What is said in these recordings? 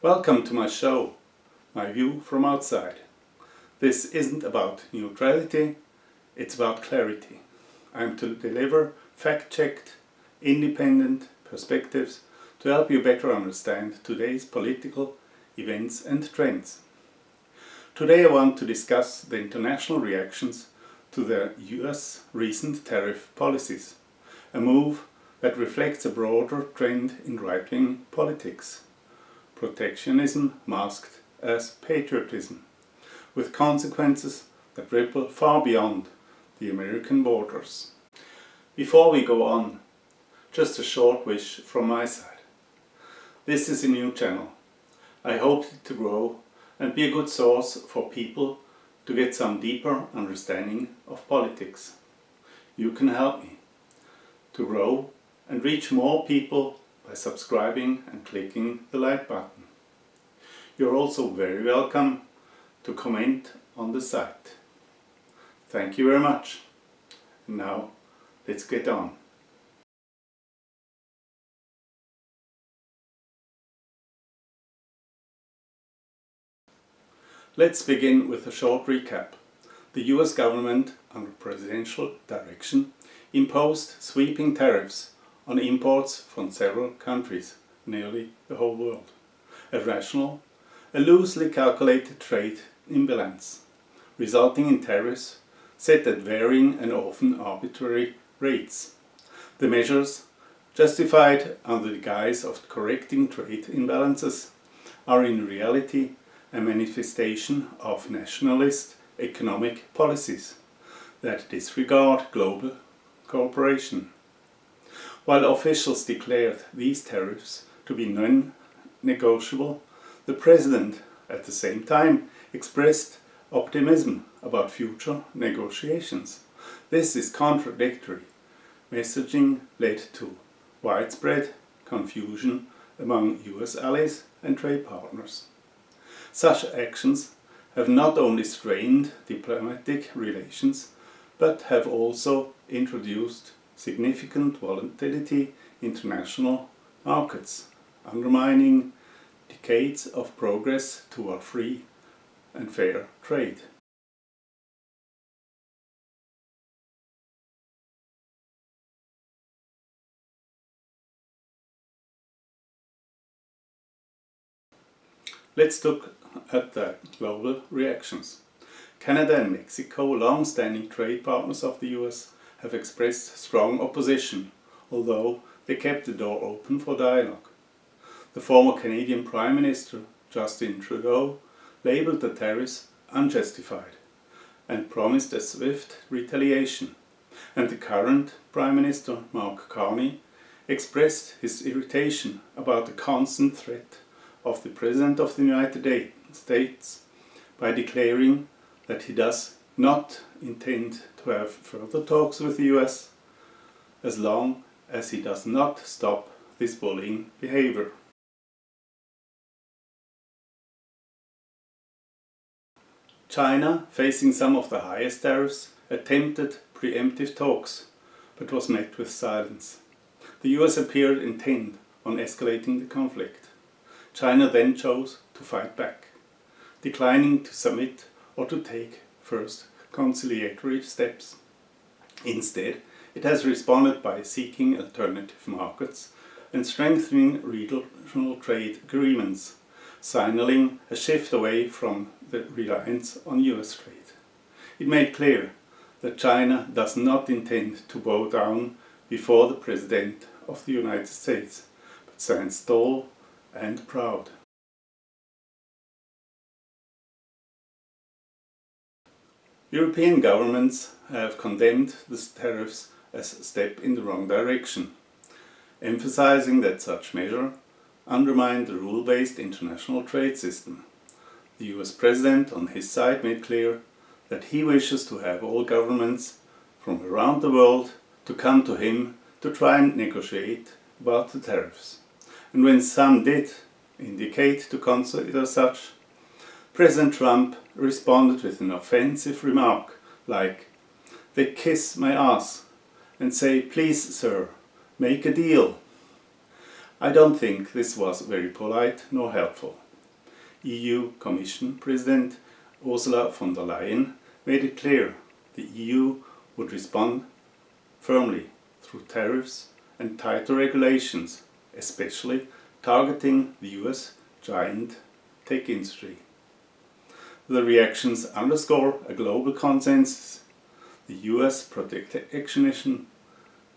Welcome to my show, my view from outside. This isn't about neutrality, it's about clarity. I'm to deliver fact-checked, independent perspectives to help you better understand today's political events and trends. Today I want to discuss the international reactions to the US recent tariff policies, a move that reflects a broader trend in right-wing politics. Protectionism masked as patriotism, with consequences that ripple far beyond the American borders. Before we go on, just a short wish from my side. This is a new channel. I hope it to grow and be a good source for people to get some deeper understanding of politics. You can help me to grow and reach more people by subscribing and clicking the like button. You're also very welcome to comment on the site. Thank you very much. Now, let's get on. Let's begin with a short recap. The US government, under presidential direction, imposed sweeping tariffs on imports from several countries, nearly the whole world. A loosely calculated trade imbalance, resulting in tariffs set at varying and often arbitrary rates. The measures, justified under the guise of correcting trade imbalances, are in reality a manifestation of nationalist economic policies that disregard global cooperation. While officials declared these tariffs to be non-negotiable, the President at the same time expressed optimism about future negotiations. This is contradictory. Messaging led to widespread confusion among US allies and trade partners. Such actions have not only strained diplomatic relations, but have also introduced significant volatility in international markets, undermining decades of progress toward free and fair trade. Let's look at the global reactions. Canada and Mexico, long-standing trade partners of the US, have expressed strong opposition, although they kept the door open for dialogue. The former Canadian Prime Minister, Justin Trudeau, labelled the tariffs unjustified and promised a swift retaliation, and the current Prime Minister, Mark Carney, expressed his irritation about the constant threat of the President of the United States by declaring that he does not intend to have further talks with the US as long as he does not stop this bullying behavior. China, facing some of the highest tariffs, attempted preemptive talks, but was met with silence. The US appeared intent on escalating the conflict. China then chose to fight back, declining to submit or to take first conciliatory steps. Instead, it has responded by seeking alternative markets and strengthening regional trade agreements, signaling a shift away from the reliance on US trade. It made clear that China does not intend to bow down before the President of the United States, but stands tall and proud. European governments have condemned the tariffs as a step in the wrong direction, emphasizing that such measure undermined the rule-based international trade system. The US President on his side made clear that he wishes to have all governments from around the world to come to him to try and negotiate about the tariffs. And when some did indicate to consider such, President Trump responded with an offensive remark like, "They kiss my ass and say, 'Please, sir, make a deal.'" I don't think this was very polite nor helpful. EU Commission President Ursula von der Leyen made it clear the EU would respond firmly through tariffs and tighter regulations, especially targeting the US giant tech industry. The reactions underscore a global consensus. The US protectionism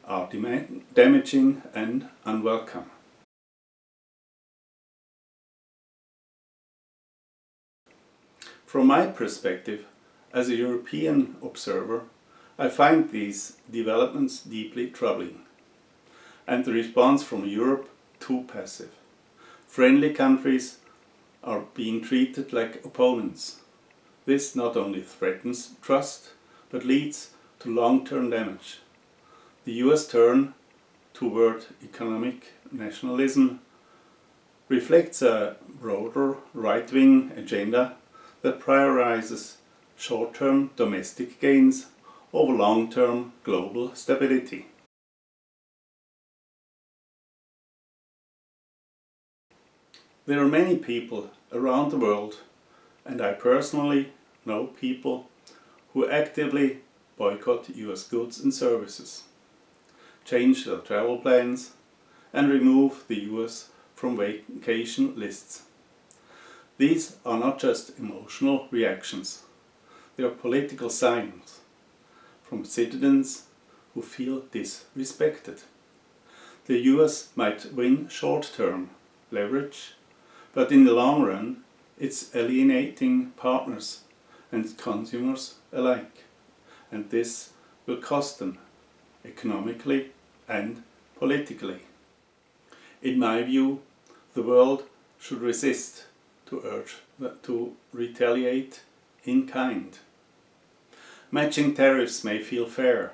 are damaging and unwelcome. From my perspective, as a European observer, I find these developments deeply troubling, and the response from Europe too passive. Friendly countries are being treated like opponents. This not only threatens trust, but leads to long-term damage. The US turn toward economic nationalism reflects a broader right-wing agenda that prioritizes short-term domestic gains over long-term global stability. There are many people around the world, and I personally know people who actively boycott US goods and services, change their travel plans, and remove the US from vacation lists. These are not just emotional reactions, they are political signs from citizens who feel disrespected. The US might win short-term leverage, but in the long run it's alienating partners and consumers alike, and this will cost them economically and politically. In my view, the world should resist to urge to retaliate in kind. Matching tariffs may feel fair,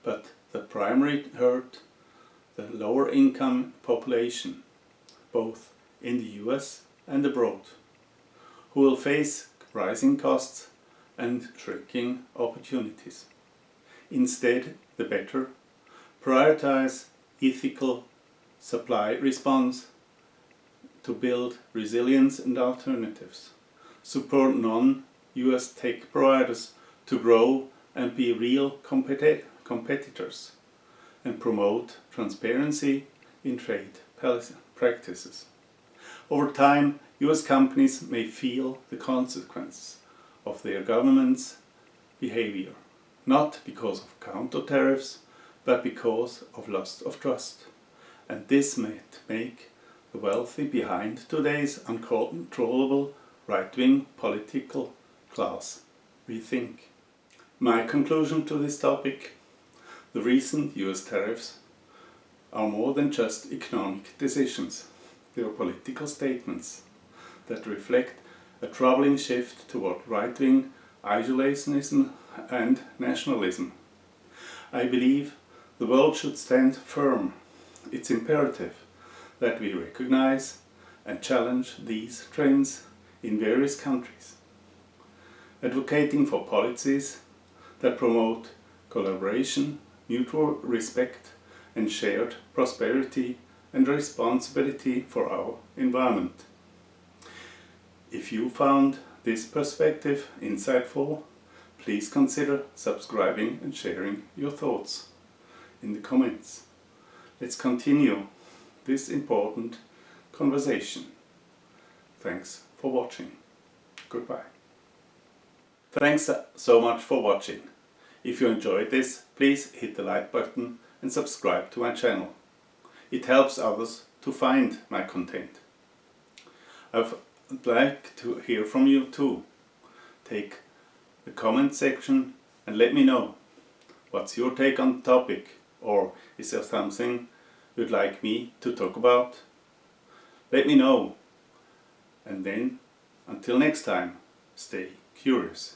but the primary hurt the lower income population, both in the US and abroad, who will face rising costs and shrinking opportunities. Instead, the better prioritize ethical supply response to build resilience and alternatives, support non-US tech providers to grow and be real competitors, and promote transparency in trade practices. Over time, US companies may feel the consequences of their government's behavior, not because of counter tariffs, but because of loss of trust. And this might make the wealthy behind today's uncontrollable right-wing political class rethink. My conclusion to this topic: the recent US tariffs are more than just economic decisions. They are political statements that reflect a troubling shift toward right-wing isolationism and nationalism. I believe the world should stand firm. It's imperative that we recognize and challenge these trends in various countries, advocating for policies that promote collaboration, mutual respect, and shared prosperity and responsibility for our environment. If you found this perspective insightful, please consider subscribing and sharing your thoughts in the comments. Let's continue this important conversation. Thanks for watching. Goodbye. Thanks so much for watching. If you enjoyed this, please hit the like button and subscribe to my channel. It helps others to find my content. I'd like to hear from you too. Take the comment section and let me know what's your take on the topic, or is there something you'd like me to talk about? Let me know. And then, until next time, stay curious.